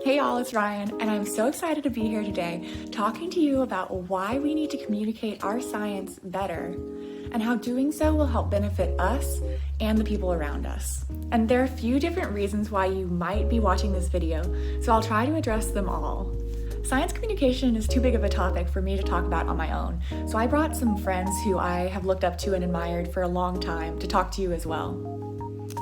Hey y'all, it's Ryan, and I'm so excited to be here today talking to you about why we need to communicate our science better and how doing so will help benefit us and the people around us. And there are a few different reasons why you might be watching this video, so I'll try to address them all. Science communication is too big of a topic for me to talk about on my own, so I brought some friends who I have looked up to and admired for a long time to talk to you as well.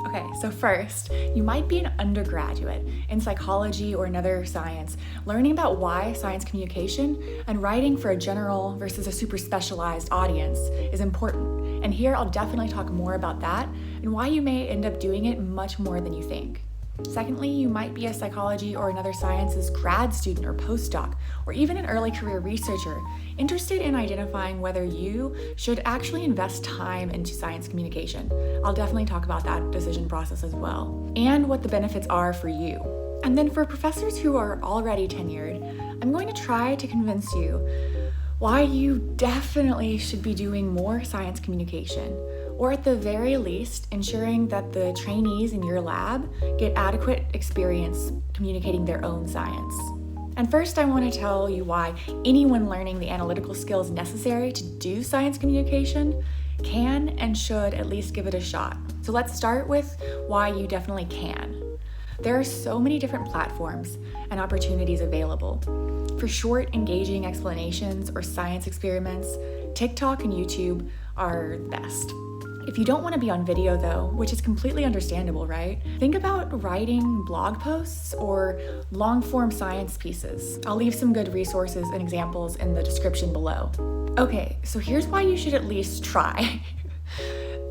Okay, so first, you might be an undergraduate in psychology or another science, learning about why science communication and writing for a general versus a super specialized audience is important. And here I'll definitely talk more about that and why you may end up doing it much more than you think. Secondly, you might be a psychology or another sciences grad student or postdoc, or even an early career researcher, interested in identifying whether you should actually invest time into science communication. I'll definitely talk about that decision process as well, and what the benefits are for you. And then for professors who are already tenured, I'm going to try to convince you why you definitely should be doing more science communication, or at the very least, ensuring that the trainees in your lab get adequate experience communicating their own science. And first, I want to tell you why anyone learning the analytical skills necessary to do science communication can and should at least give it a shot. So let's start with why you definitely can. There are so many different platforms and opportunities available. For short, engaging explanations or science experiments, TikTok and YouTube are the best. If you don't want to be on video though, which is completely understandable, right? Think about writing blog posts or long-form science pieces. I'll leave some good resources and examples in the description below. Okay, so here's why you should at least try.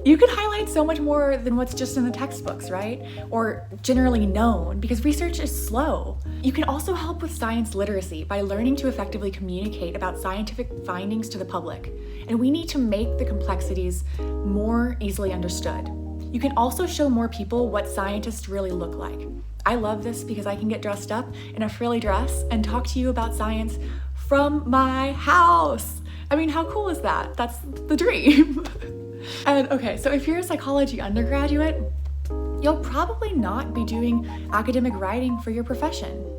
You can highlight so much more than what's just in the textbooks, right? Or generally known, because research is slow. You can also help with science literacy by learning to effectively communicate about scientific findings to the public. And we need to make the complexities more easily understood. You can also show more people what scientists really look like. I love this because I can get dressed up in a frilly dress and talk to you about science from my house. I mean, how cool is that? That's the dream. And okay, so if you're a psychology undergraduate, you'll probably not be doing academic writing for your profession.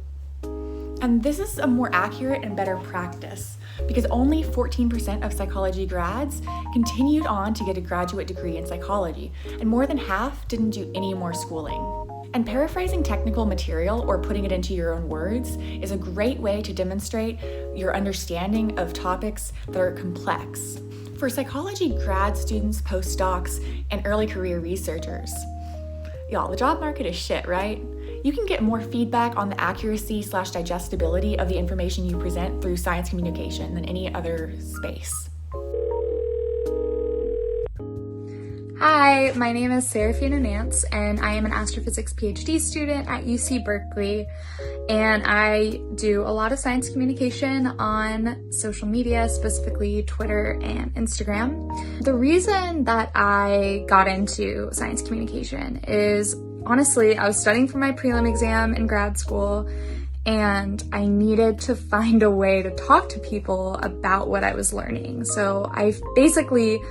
And this is a more accurate and better practice because only 14% of psychology grads continued on to get a graduate degree in psychology, and more than half didn't do any more schooling. And paraphrasing technical material or putting it into your own words is a great way to demonstrate your understanding of topics that are complex. For psychology grad students, postdocs, and early career researchers. Y'all, the job market is shit, right? You can get more feedback on the accuracy/digestibility of the information you present through science communication than any other space. Hi, my name is Sarafina Nance, and I am an astrophysics PhD student at UC Berkeley, and I do a lot of science communication on social media, specifically Twitter and Instagram. The reason that I got into science communication is, honestly, I was studying for my prelim exam in grad school, and I needed to find a way to talk to people about what I was learning. So I basically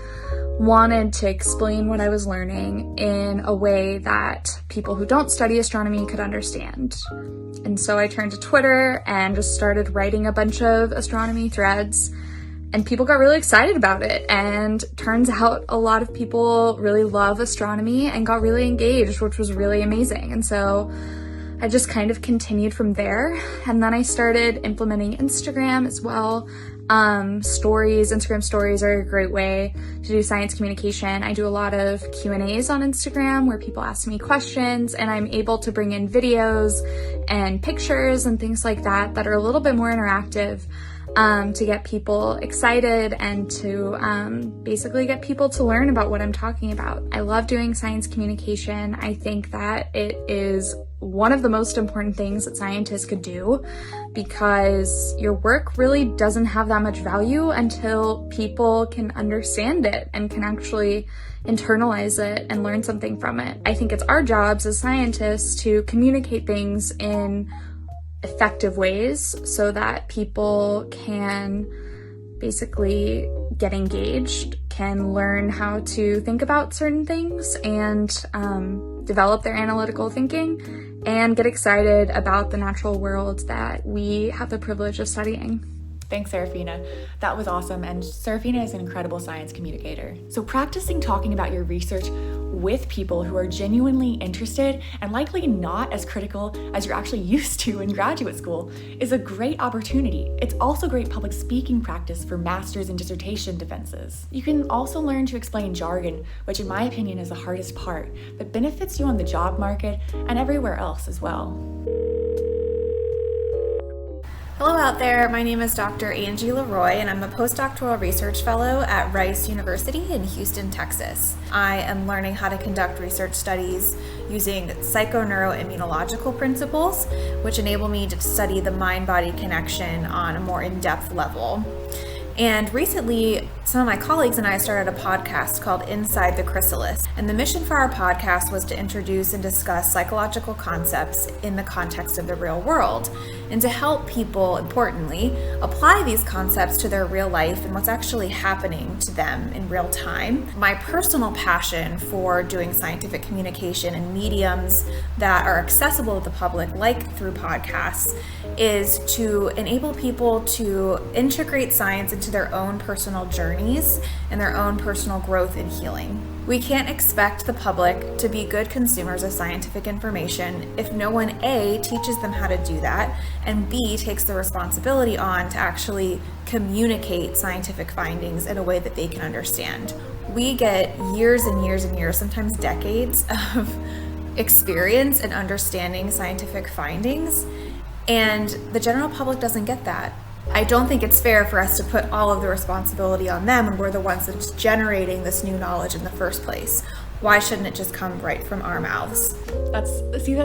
wanted to explain what I was learning in a way that people who don't study astronomy could understand. And so I turned to Twitter and just started writing a bunch of astronomy threads, and people got really excited about it. And turns out a lot of people really love astronomy and got really engaged, which was really amazing. And so I just kind of continued from there. And then I started implementing Instagram as well. Instagram stories are a great way to do science communication. I do a lot of Q&As on Instagram where people ask me questions, and I'm able to bring in videos and pictures and things like that that are a little bit more interactive, to get people excited and to basically get people to learn about what I'm talking about. I love doing science communication. I think that it is one of the most important things that scientists could do, because your work really doesn't have that much value until people can understand it and can actually internalize it and learn something from it. I think it's our jobs as scientists to communicate things in effective ways so that people can basically get engaged, can learn how to think about certain things and develop their analytical thinking, and get excited about the natural world that we have the privilege of studying. Thanks, Sarafina. That was awesome, and Sarafina is an incredible science communicator. So practicing talking about your research with people who are genuinely interested and likely not as critical as you're actually used to in graduate school is a great opportunity. It's also great public speaking practice for master's and dissertation defenses. You can also learn to explain jargon, which in my opinion is the hardest part, but benefits you on the job market and everywhere else as well. Hello out there, my name is Dr. Angie LeRoy and I'm a postdoctoral research fellow at Rice University in Houston, Texas. I am learning how to conduct research studies using psychoneuroimmunological principles, which enable me to study the mind-body connection on a more in-depth level. And recently, some of my colleagues and I started a podcast called Inside the Chrysalis. And the mission for our podcast was to introduce and discuss psychological concepts in the context of the real world, and to help people, importantly, apply these concepts to their real life and what's actually happening to them in real time. My personal passion for doing scientific communication in mediums that are accessible to the public, like through podcasts, is to enable people to integrate science into their own personal journeys and their own personal growth and healing. We can't expect the public to be good consumers of scientific information if no one A, teaches them how to do that, and B, takes the responsibility on to actually communicate scientific findings in a way that they can understand. We get years and years and years, sometimes decades of experience in understanding scientific findings, and the general public doesn't get that. I don't think it's fair for us to put all of the responsibility on them when we're the ones that's generating this new knowledge in the first place. Why shouldn't it just come right from our mouths? That's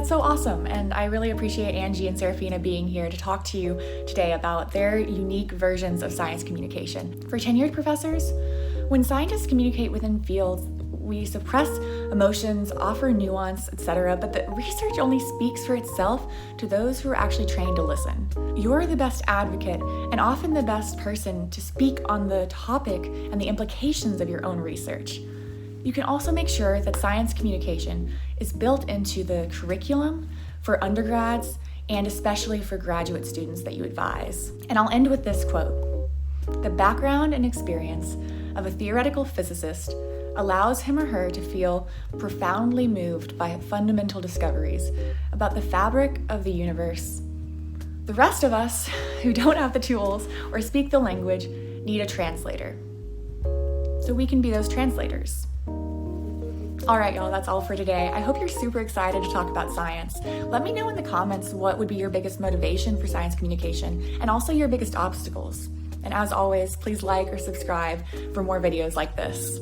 so awesome. And I really appreciate Angie and Sarafina being here to talk to you today about their unique versions of science communication. For tenured professors, when scientists communicate within fields, we suppress emotions, offer nuance, etc., but the research only speaks for itself to those who are actually trained to listen. You're the best advocate and often the best person to speak on the topic and the implications of your own research. You can also make sure that science communication is built into the curriculum for undergrads and especially for graduate students that you advise. And I'll end with this quote: "The background and experience of a theoretical physicist allows him or her to feel profoundly moved by fundamental discoveries about the fabric of the universe. The rest of us, who don't have the tools or speak the language, need a translator. So we can be those translators." All right, y'all, that's all for today. I hope you're super excited to talk about science. Let me know in the comments what would be your biggest motivation for science communication and also your biggest obstacles. And as always, please like or subscribe for more videos like this.